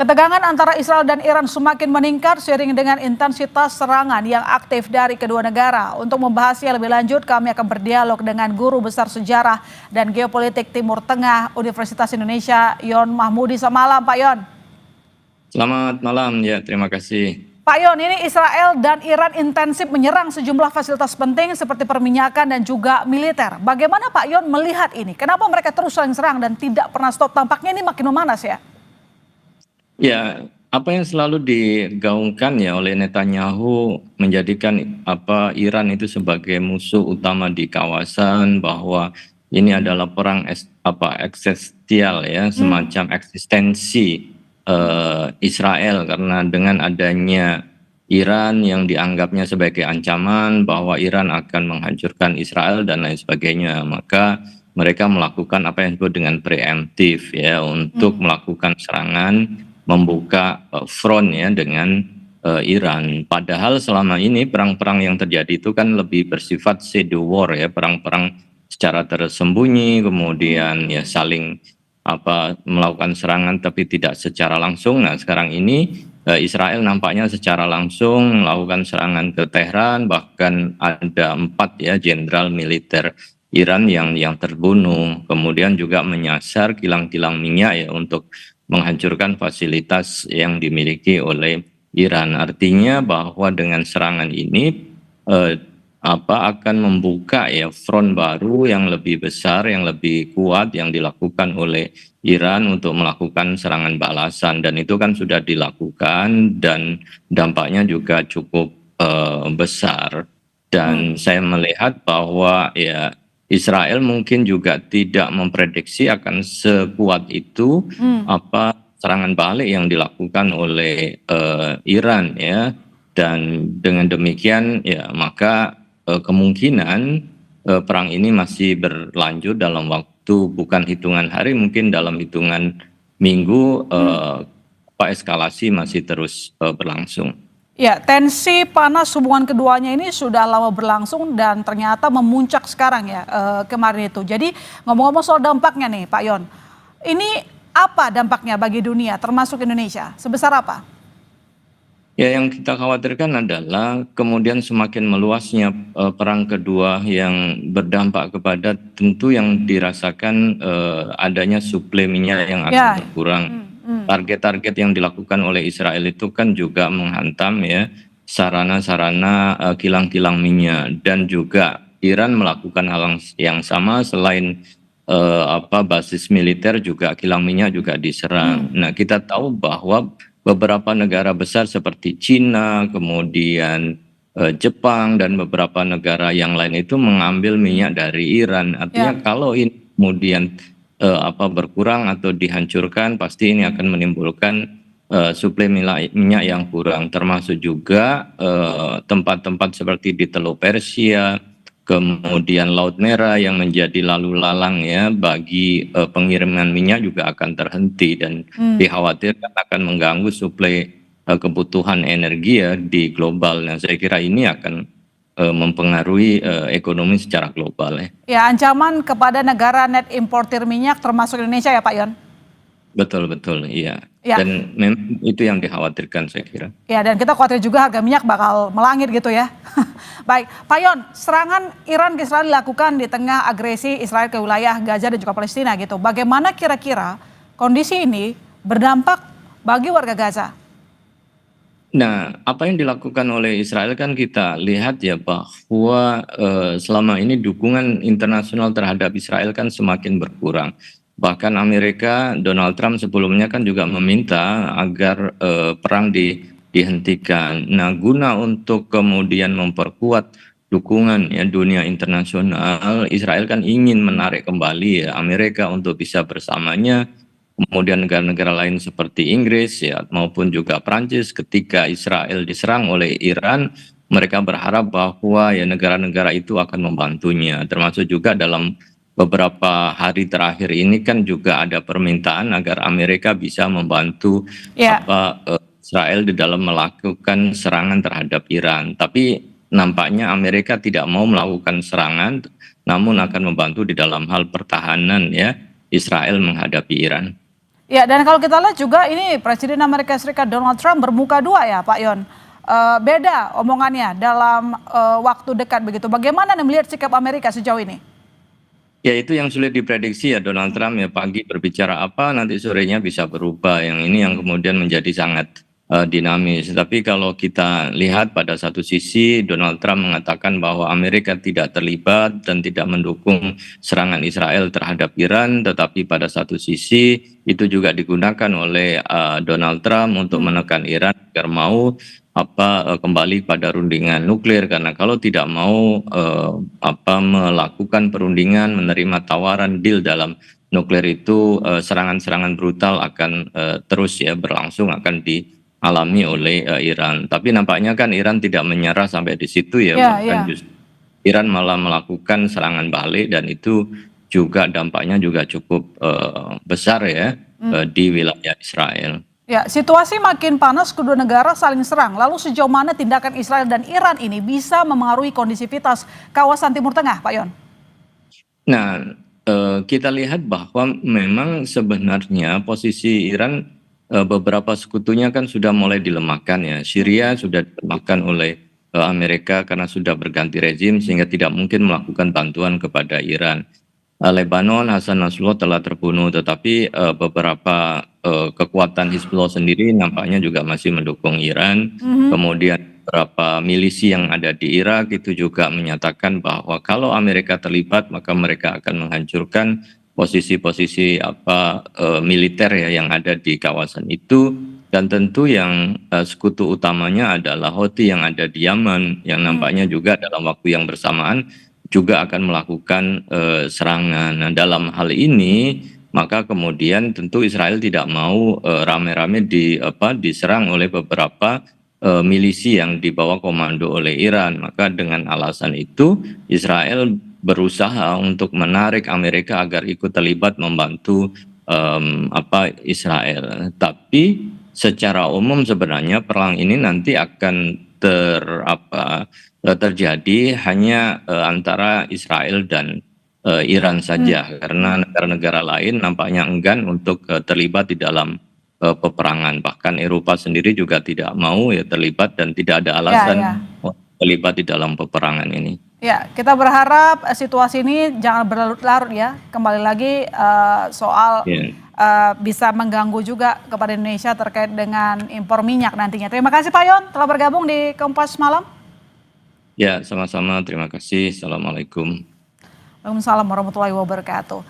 Ketegangan antara Israel dan Iran semakin meningkat seiring dengan intensitas serangan yang aktif dari kedua negara. Untuk membahasnya lebih lanjut, kami akan berdialog dengan Guru Besar Sejarah dan Geopolitik Timur Tengah Universitas Indonesia, Yon Mahmudi. Selamat malam, Pak Yon. Selamat malam, ya terima kasih. Pak Yon, ini Israel dan Iran intensif menyerang sejumlah fasilitas penting seperti perminyakan dan juga militer. Bagaimana Pak Yon melihat ini? Kenapa mereka terus saling serang dan tidak pernah stop? Tampaknya ini makin memanas ya? Ya, apa yang selalu digaungkan ya oleh Netanyahu menjadikan Iran itu sebagai musuh utama di kawasan, bahwa ini adalah perang eksistensial ya, semacam eksistensi Israel, karena dengan adanya Iran yang dianggapnya sebagai ancaman bahwa Iran akan menghancurkan Israel dan lain sebagainya, maka mereka melakukan apa yang disebut dengan preemptif ya, untuk melakukan serangan, membuka front ya dengan Iran. Padahal selama ini perang-perang yang terjadi itu kan lebih bersifat shadow war ya, perang-perang secara tersembunyi, kemudian ya saling melakukan serangan tapi tidak secara langsung. Nah, sekarang ini Israel nampaknya secara langsung melakukan serangan ke Tehran, bahkan ada 4 ya jenderal militer Iran yang terbunuh, kemudian juga menyasar kilang-kilang minyak ya untuk menghancurkan fasilitas yang dimiliki oleh Iran. Artinya bahwa dengan serangan ini akan membuka ya front baru yang lebih besar, yang lebih kuat yang dilakukan oleh Iran untuk melakukan serangan balasan, dan itu kan sudah dilakukan dan dampaknya juga cukup besar. Dan saya melihat bahwa ya Israel mungkin juga tidak memprediksi akan sekuat itu serangan balik yang dilakukan oleh Iran ya, dan dengan demikian ya maka kemungkinan perang ini masih berlanjut dalam waktu bukan hitungan hari, mungkin dalam hitungan minggu. Eskalasi masih terus berlangsung. Ya, tensi panas hubungan keduanya ini sudah lama berlangsung dan ternyata memuncak sekarang ya kemarin itu. Jadi ngomong-ngomong soal dampaknya nih Pak Yon, ini apa dampaknya bagi dunia termasuk Indonesia? Sebesar apa? Ya, yang kita khawatirkan adalah kemudian semakin meluasnya perang kedua yang berdampak kepada tentu yang dirasakan adanya suplai minyak yang akan berkurang. Target-target yang dilakukan oleh Israel itu kan juga menghantam ya sarana-sarana kilang-kilang minyak, dan juga Iran melakukan hal yang sama. Selain basis militer, juga kilang minyak juga diserang. Nah, kita tahu bahwa beberapa negara besar seperti Cina, kemudian Jepang dan beberapa negara yang lain itu mengambil minyak dari Iran. Artinya kalau ini kemudian berkurang atau dihancurkan, pasti ini akan menimbulkan suplai minyak yang kurang, termasuk juga tempat-tempat seperti di Teluk Persia, kemudian Laut Merah yang menjadi lalu lalang ya bagi pengiriman minyak juga akan terhenti, dan dikhawatirkan akan mengganggu suplai kebutuhan energi ya di global. Nah, saya kira ini akan mempengaruhi ekonomi secara global ya. Ya, ancaman kepada negara net importir minyak termasuk Indonesia ya Pak Yon? Betul, iya. Dan memang itu yang dikhawatirkan saya kira. Ya, dan kita khawatir juga harga minyak bakal melangit gitu ya. Baik, Pak Yon, serangan Iran ke Israel dilakukan di tengah agresi Israel ke wilayah Gaza dan juga Palestina gitu. Bagaimana kira-kira kondisi ini berdampak bagi warga Gaza? Nah, apa yang dilakukan oleh Israel kan kita lihat ya bahwa selama ini dukungan internasional terhadap Israel kan semakin berkurang. Bahkan Amerika, Donald Trump sebelumnya kan juga meminta agar perang dihentikan. Nah, guna untuk kemudian memperkuat dukungan ya dunia internasional, Israel kan ingin menarik kembali ya Amerika untuk bisa bersamanya. Kemudian negara-negara lain seperti Inggris ya maupun juga Prancis, ketika Israel diserang oleh Iran, mereka berharap bahwa ya negara-negara itu akan membantunya. Termasuk juga dalam beberapa hari terakhir ini kan juga ada permintaan agar Amerika bisa membantu Israel di dalam melakukan serangan terhadap Iran. Tapi nampaknya Amerika tidak mau melakukan serangan, namun akan membantu di dalam hal pertahanan ya Israel menghadapi Iran. Ya, dan kalau kita lihat juga ini Presiden Amerika Serikat Donald Trump bermuka dua ya, Pak Yon. Beda omongannya dalam waktu dekat begitu. Bagaimana Anda melihat sikap Amerika sejauh ini? Ya itu yang sulit diprediksi ya Donald Trump ya pagi berbicara apa nanti sorenya bisa berubah. Yang ini yang kemudian menjadi sangat dinamis. Tapi kalau kita lihat pada satu sisi Donald Trump mengatakan bahwa Amerika tidak terlibat dan tidak mendukung serangan Israel terhadap Iran, tetapi pada satu sisi itu juga digunakan oleh Donald Trump untuk menekan Iran agar mau kembali pada rundingan nuklir karena kalau tidak mau melakukan perundingan menerima tawaran deal dalam nuklir itu serangan-serangan brutal akan terus ya berlangsung akan dialami oleh Iran. Tapi nampaknya kan Iran tidak menyerah sampai di situ ya, Ya, bahkan ya. justru Iran malah melakukan serangan balik dan itu juga dampaknya juga cukup besar ya di wilayah Israel. Ya, situasi makin panas, kedua negara saling serang. Lalu sejauh mana tindakan Israel dan Iran ini bisa memengaruhi kondisivitas kawasan Timur Tengah, Pak Yon? Nah, kita lihat bahwa memang sebenarnya posisi Iran beberapa sekutunya kan sudah mulai dilemahkan ya. Syria sudah dilemahkan oleh Amerika karena sudah berganti rezim sehingga tidak mungkin melakukan bantuan kepada Iran. Lebanon, Hasan Nasrullah telah terbunuh, tetapi beberapa kekuatan Hizbullah sendiri nampaknya juga masih mendukung Iran. Kemudian beberapa milisi yang ada di Irak itu juga menyatakan bahwa kalau Amerika terlibat maka mereka akan menghancurkan posisi-posisi militer ya yang ada di kawasan itu. Dan tentu yang sekutu utamanya adalah Houthi yang ada di Yaman yang nampaknya juga dalam waktu yang bersamaan juga akan melakukan serangan. Nah, dalam hal ini maka kemudian tentu Israel tidak mau rame-rame diserang oleh beberapa milisi yang dibawa komando oleh Iran. Maka dengan alasan itu Israel berusaha untuk menarik Amerika agar ikut terlibat membantu Israel. Tapi secara umum sebenarnya perang ini nanti akan terjadi hanya antara Israel dan Iran saja karena negara-negara lain nampaknya enggan untuk terlibat di dalam peperangan, bahkan Eropa sendiri juga tidak mau ya terlibat dan tidak ada Ya, alasan ya. untuk terlibat di dalam peperangan ini. Ya, kita berharap situasi ini jangan berlarut-larut ya. Kembali lagi soal Ya. bisa mengganggu juga kepada Indonesia terkait dengan impor minyak nantinya. Terima kasih Pak Yon telah bergabung di Kompas Malam. Ya, sama-sama. Terima kasih. Assalamualaikum. Waalaikumsalam warahmatullahi wabarakatuh.